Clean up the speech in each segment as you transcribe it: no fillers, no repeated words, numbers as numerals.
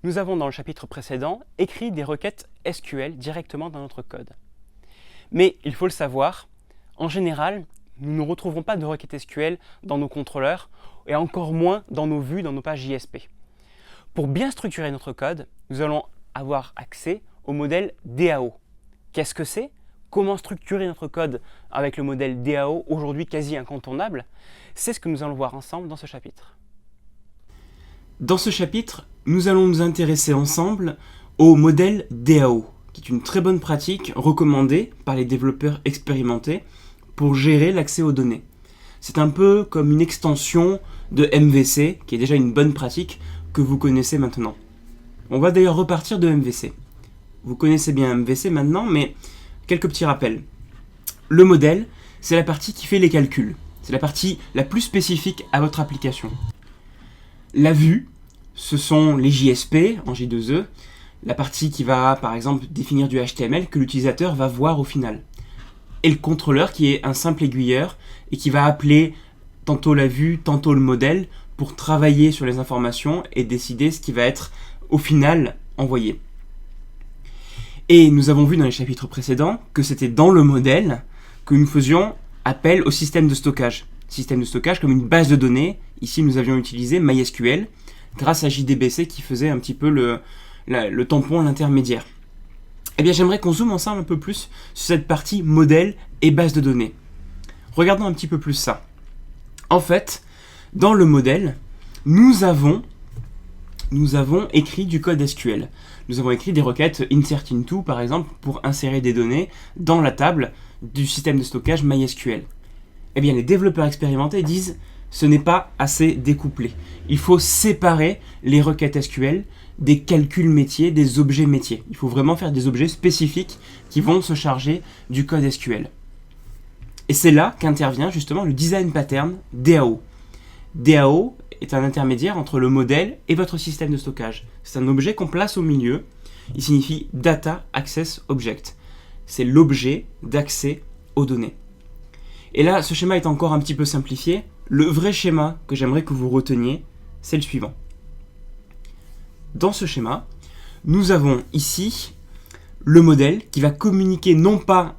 Nous avons dans le chapitre précédent écrit des requêtes SQL directement dans notre code. Mais il faut le savoir, en général, nous ne retrouverons pas de requêtes SQL dans nos contrôleurs et encore moins dans nos vues, dans nos pages JSP. Pour bien structurer notre code, nous allons avoir accès au modèle DAO. Qu'est-ce que c'est ? Comment structurer notre code avec le modèle DAO, aujourd'hui quasi incontournable? C'est ce que nous allons voir ensemble dans ce chapitre. Dans ce chapitre, nous allons nous intéresser ensemble au modèle DAO, qui est une très bonne pratique recommandée par les développeurs expérimentés pour gérer l'accès aux données. C'est un peu comme une extension de MVC, qui est déjà une bonne pratique que vous connaissez maintenant. On va d'ailleurs repartir de MVC. Vous connaissez bien MVC maintenant, mais quelques petits rappels. Le modèle, c'est la partie qui fait les calculs. C'est la partie la plus spécifique à votre application. La vue, ce sont les JSP en J2E, la partie qui va par exemple définir du HTML que l'utilisateur va voir au final. Et le contrôleur qui est un simple aiguilleur et qui va appeler tantôt la vue, tantôt le modèle pour travailler sur les informations et décider ce qui va être au final envoyé. Et nous avons vu dans les chapitres précédents que c'était dans le modèle que nous faisions appel au système de stockage. Système de stockage comme une base de données. Ici, nous avions utilisé MySQL grâce à JDBC qui faisait un petit peu le tampon, l'intermédiaire. Eh bien, j'aimerais qu'on zoome ensemble un peu plus sur cette partie modèle et base de données. Regardons un petit peu plus ça. En fait, dans le modèle, nous avons écrit du code SQL. Nous avons écrit des requêtes insert_into par exemple pour insérer des données dans la table du système de stockage MySQL. Eh bien, les développeurs expérimentés disent ce n'est pas assez découplé. Il faut séparer les requêtes SQL des calculs métiers, des objets métiers. Il faut vraiment faire des objets spécifiques qui vont se charger du code SQL. Et c'est là qu'intervient justement le design pattern DAO. DAO est un intermédiaire entre le modèle et votre système de stockage. C'est un objet qu'on place au milieu. Il signifie Data Access Object. C'est l'objet d'accès aux données. Et là, ce schéma est encore un petit peu simplifié. Le vrai schéma que j'aimerais que vous reteniez, c'est le suivant. Dans ce schéma, nous avons ici le modèle qui va communiquer non pas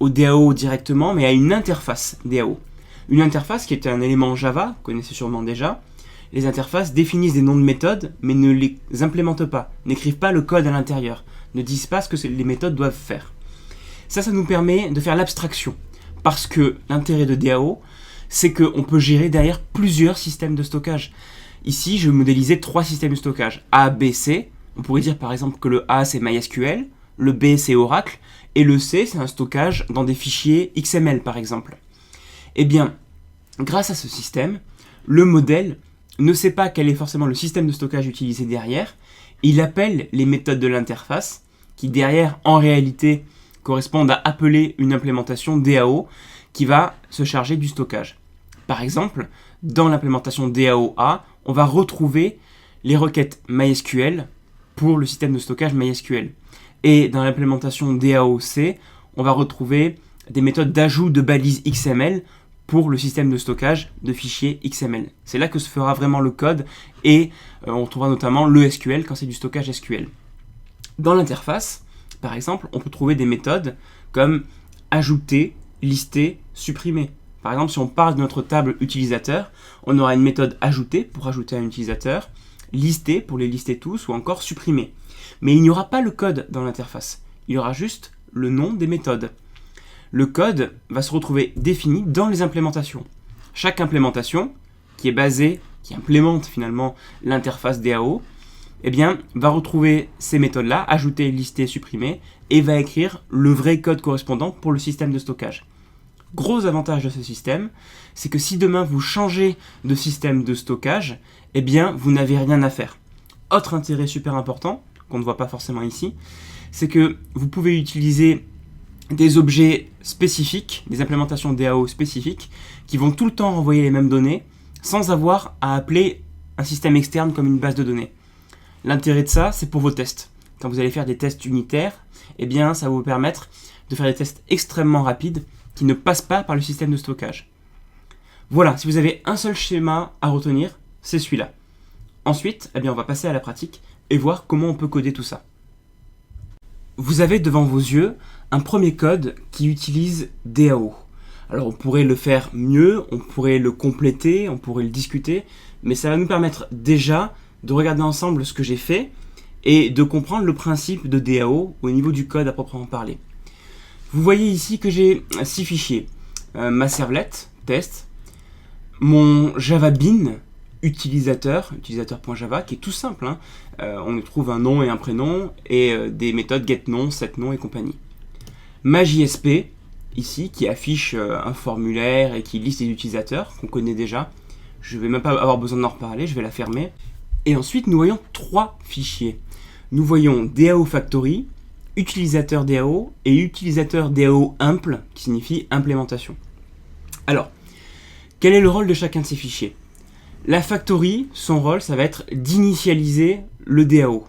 au DAO directement, mais à une interface DAO. Une interface qui est un élément Java, vous connaissez sûrement déjà. Les interfaces définissent des noms de méthodes, mais ne les implémentent pas, n'écrivent pas le code à l'intérieur, ne disent pas ce que les méthodes doivent faire. Ça nous permet de faire l'abstraction, parce que l'intérêt de DAO, c'est qu'on peut gérer derrière plusieurs systèmes de stockage. Ici, je modélisais 3 systèmes de stockage, A, B, C. On pourrait dire par exemple que le A, c'est MySQL, le B, c'est Oracle, et le C, c'est un stockage dans des fichiers XML par exemple. Eh bien, grâce à ce système, le modèle ne sait pas quel est forcément le système de stockage utilisé derrière. Il appelle les méthodes de l'interface, qui derrière, en réalité, correspondent à appeler une implémentation DAO qui va se charger du stockage. Par exemple, dans l'implémentation DAO-A, on va retrouver les requêtes MySQL pour le système de stockage MySQL. Et dans l'implémentation DAO-C, on va retrouver des méthodes d'ajout de balises XML pour le système de stockage de fichiers XML. C'est là que se fera vraiment le code et on trouvera notamment le SQL quand c'est du stockage SQL. Dans l'interface, par exemple, on peut trouver des méthodes comme ajouter, lister, supprimer. Par exemple, si on parle de notre table utilisateur, on aura une méthode ajouter pour ajouter un utilisateur, lister pour les lister tous ou encore supprimer. Mais il n'y aura pas le code dans l'interface. Il y aura juste le nom des méthodes. Le code va se retrouver défini dans les implémentations. Chaque implémentation qui implémente finalement l'interface DAO, eh bien, va retrouver ces méthodes-là, ajouter, lister, supprimer, et va écrire le vrai code correspondant pour le système de stockage. Gros avantage de ce système, c'est que si demain vous changez de système de stockage, eh bien, vous n'avez rien à faire. Autre intérêt super important, qu'on ne voit pas forcément ici, c'est que vous pouvez utiliser des objets spécifiques, des implémentations DAO spécifiques, qui vont tout le temps renvoyer les mêmes données, sans avoir à appeler un système externe comme une base de données. L'intérêt de ça, c'est pour vos tests. Quand vous allez faire des tests unitaires, eh bien, ça va vous permettre de faire des tests extrêmement rapides qui ne passent pas par le système de stockage. Voilà, si vous avez un seul schéma à retenir, c'est celui-là. Ensuite, eh bien, on va passer à la pratique et voir comment on peut coder tout ça. Vous avez devant vos yeux un premier code qui utilise DAO. Alors on pourrait le faire mieux, on pourrait le compléter, on pourrait le discuter, mais ça va nous permettre déjà de regarder ensemble ce que j'ai fait et de comprendre le principe de DAO au niveau du code à proprement parler. Vous voyez ici que j'ai 6 fichiers. Ma servlette, test, mon Java Bean, utilisateur.java, qui est tout simple. On y trouve un nom et un prénom, et des méthodes getNom, setNom et compagnie. Ma JSP, ici, qui affiche un formulaire et qui liste les utilisateurs, qu'on connaît déjà. Je ne vais même pas avoir besoin d'en reparler, je vais la fermer. Et ensuite, nous voyons 3 fichiers. Nous voyons DAO Factory, utilisateur DAO et utilisateur DAO impl, qui signifie implémentation. Alors, quel est le rôle de chacun de ces fichiers ? La factory, son rôle, ça va être d'initialiser le DAO.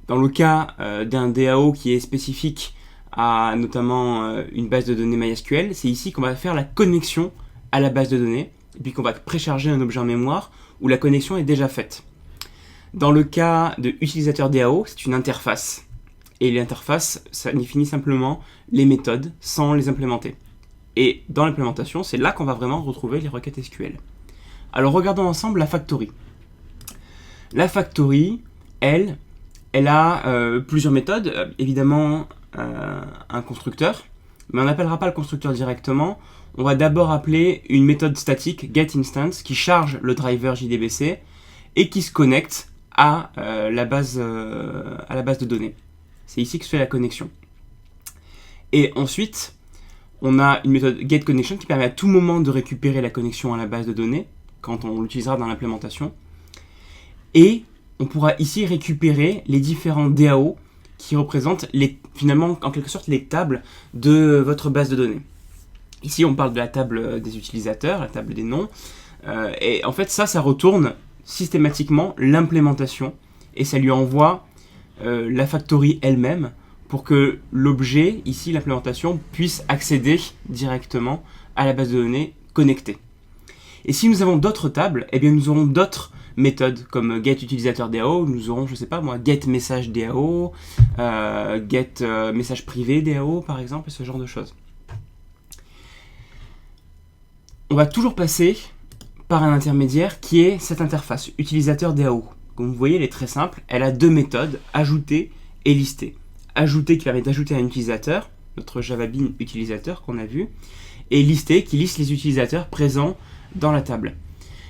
Dans le cas d'un DAO qui est spécifique à notamment une base de données MySQL, c'est ici qu'on va faire la connexion à la base de données, et puis qu'on va précharger un objet en mémoire où la connexion est déjà faite. Dans le cas de utilisateur DAO, c'est une interface. Et l'interface, ça définit simplement les méthodes sans les implémenter. Et dans l'implémentation, c'est là qu'on va vraiment retrouver les requêtes SQL. Alors regardons ensemble la factory. La factory, elle a plusieurs méthodes. Évidemment, un constructeur, mais on n'appellera pas le constructeur directement. On va d'abord appeler une méthode statique, getInstance, qui charge le driver JDBC et qui se connecte à la base de données. C'est ici que se fait la connexion. Et ensuite, on a une méthode getConnection qui permet à tout moment de récupérer la connexion à la base de données quand on l'utilisera dans l'implémentation. Et on pourra ici récupérer les différents DAO qui représentent finalement en quelque sorte les tables de votre base de données. Ici on parle de la table des utilisateurs, la table des noms, et en fait ça retourne systématiquement l'implémentation et ça lui envoie la factory elle-même pour que l'objet, ici l'implémentation, puisse accéder directement à la base de données connectée. Et si nous avons d'autres tables, eh bien nous aurons d'autres méthodes comme getUtilisatorDAO, nous aurons, je sais pas moi, getMessageDAO, getMessagePrivéDAO par exemple, et ce genre de choses. On va toujours passer par un intermédiaire qui est cette interface, utilisateur-DAO. Comme vous voyez, elle est très simple, elle a 2 méthodes, ajouter et lister. Ajouter qui permet d'ajouter un utilisateur, notre Java Bean utilisateur qu'on a vu, et lister qui liste les utilisateurs présents dans la table.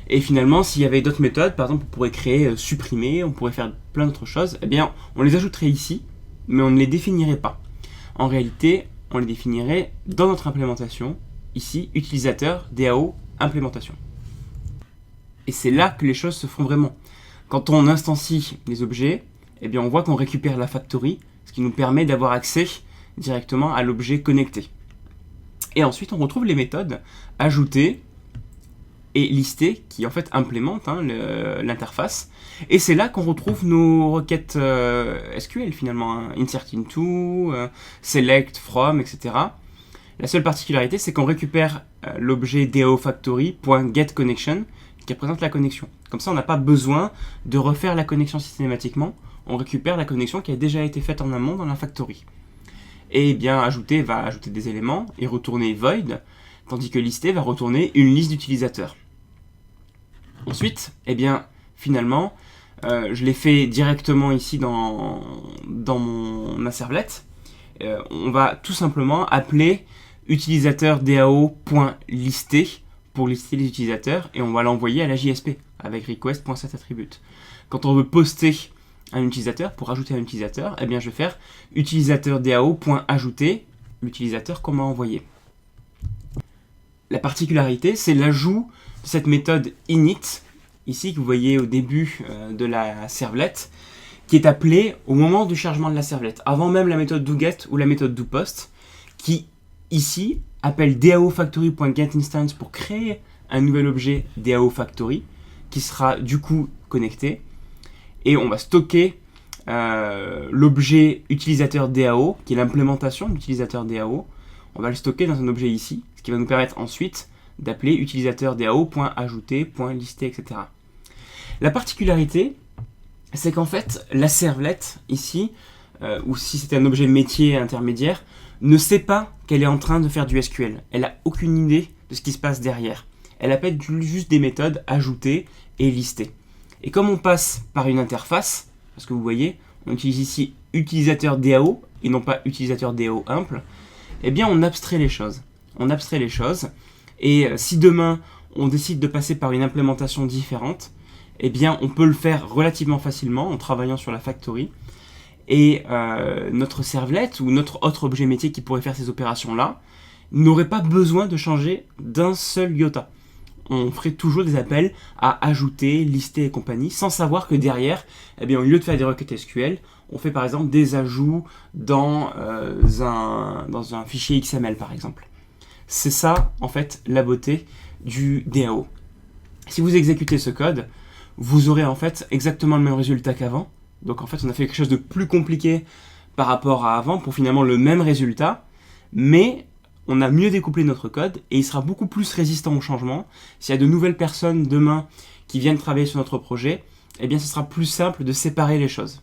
Et finalement, s'il y avait d'autres méthodes, par exemple, on pourrait créer, supprimer, on pourrait faire plein d'autres choses, eh bien, on les ajouterait ici, mais on ne les définirait pas. En réalité, on les définirait dans notre implémentation, ici, utilisateur, DAO, implémentation. Et c'est là que les choses se font vraiment. Quand on instancie les objets, eh bien, on voit qu'on récupère la factory, ce qui nous permet d'avoir accès directement à l'objet connecté. Et ensuite, on retrouve les méthodes ajouter et lister qui en fait implémentent l'interface. Et c'est là qu'on retrouve nos requêtes SQL finalement, insert into, select from, etc. La seule particularité, c'est qu'on récupère l'objet DAOFactory.getConnection qui représente la connexion. Comme ça, on n'a pas besoin de refaire la connexion systématiquement. On récupère la connexion qui a déjà été faite en amont dans la factory. Et bien, ajouter va ajouter des éléments et retourner void, tandis que lister va retourner une liste d'utilisateurs. Ensuite, eh bien, finalement, je l'ai fait directement ici dans ma servlette. On va tout simplement appeler utilisateur DAO.lister pour lister les utilisateurs et on va l'envoyer à la JSP avec request.setAttribute. Quand on veut poster un utilisateur, pour ajouter un utilisateur, eh bien je vais faire utilisateur DAO.ajouter l'utilisateur qu'on m'a envoyé. La particularité, c'est l'ajout de cette méthode init, ici que vous voyez au début de la servlette, qui est appelée au moment du chargement de la servlette, avant même la méthode doGet ou la méthode doPost, qui ici appelle DAOFactory.getInstance pour créer un nouvel objet DAOFactory, qui sera du coup connecté, et on va stocker l'objet utilisateur DAO, qui est l'implémentation de l'utilisateur DAO. On va le stocker dans un objet ici, ce qui va nous permettre ensuite d'appeler utilisateur DAO.ajouter, .lister, etc. La particularité, c'est qu'en fait, la servlette, ici, ou si c'était un objet métier intermédiaire, ne sait pas qu'elle est en train de faire du SQL. Elle n'a aucune idée de ce qui se passe derrière. Elle appelle juste des méthodes ajouter et lister. Et comme on passe par une interface, parce que vous voyez, on utilise ici utilisateur DAO et non pas utilisateur DAO simple, eh bien on abstrait les choses. On abstrait les choses. Et si demain on décide de passer par une implémentation différente, eh bien on peut le faire relativement facilement en travaillant sur la factory. Et notre servlette ou notre autre objet métier qui pourrait faire ces opérations-là n'aurait pas besoin de changer d'un seul iota. On ferait toujours des appels à ajouter, lister et compagnie, sans savoir que derrière, eh bien, au lieu de faire des requêtes SQL, on fait par exemple des ajouts dans un fichier XML par exemple. C'est ça, en fait, la beauté du DAO. Si vous exécutez ce code, vous aurez en fait exactement le même résultat qu'avant. Donc en fait, on a fait quelque chose de plus compliqué par rapport à avant pour finalement le même résultat, mais on a mieux découplé notre code et il sera beaucoup plus résistant au changement. S'il y a de nouvelles personnes demain qui viennent travailler sur notre projet, eh bien ce sera plus simple de séparer les choses.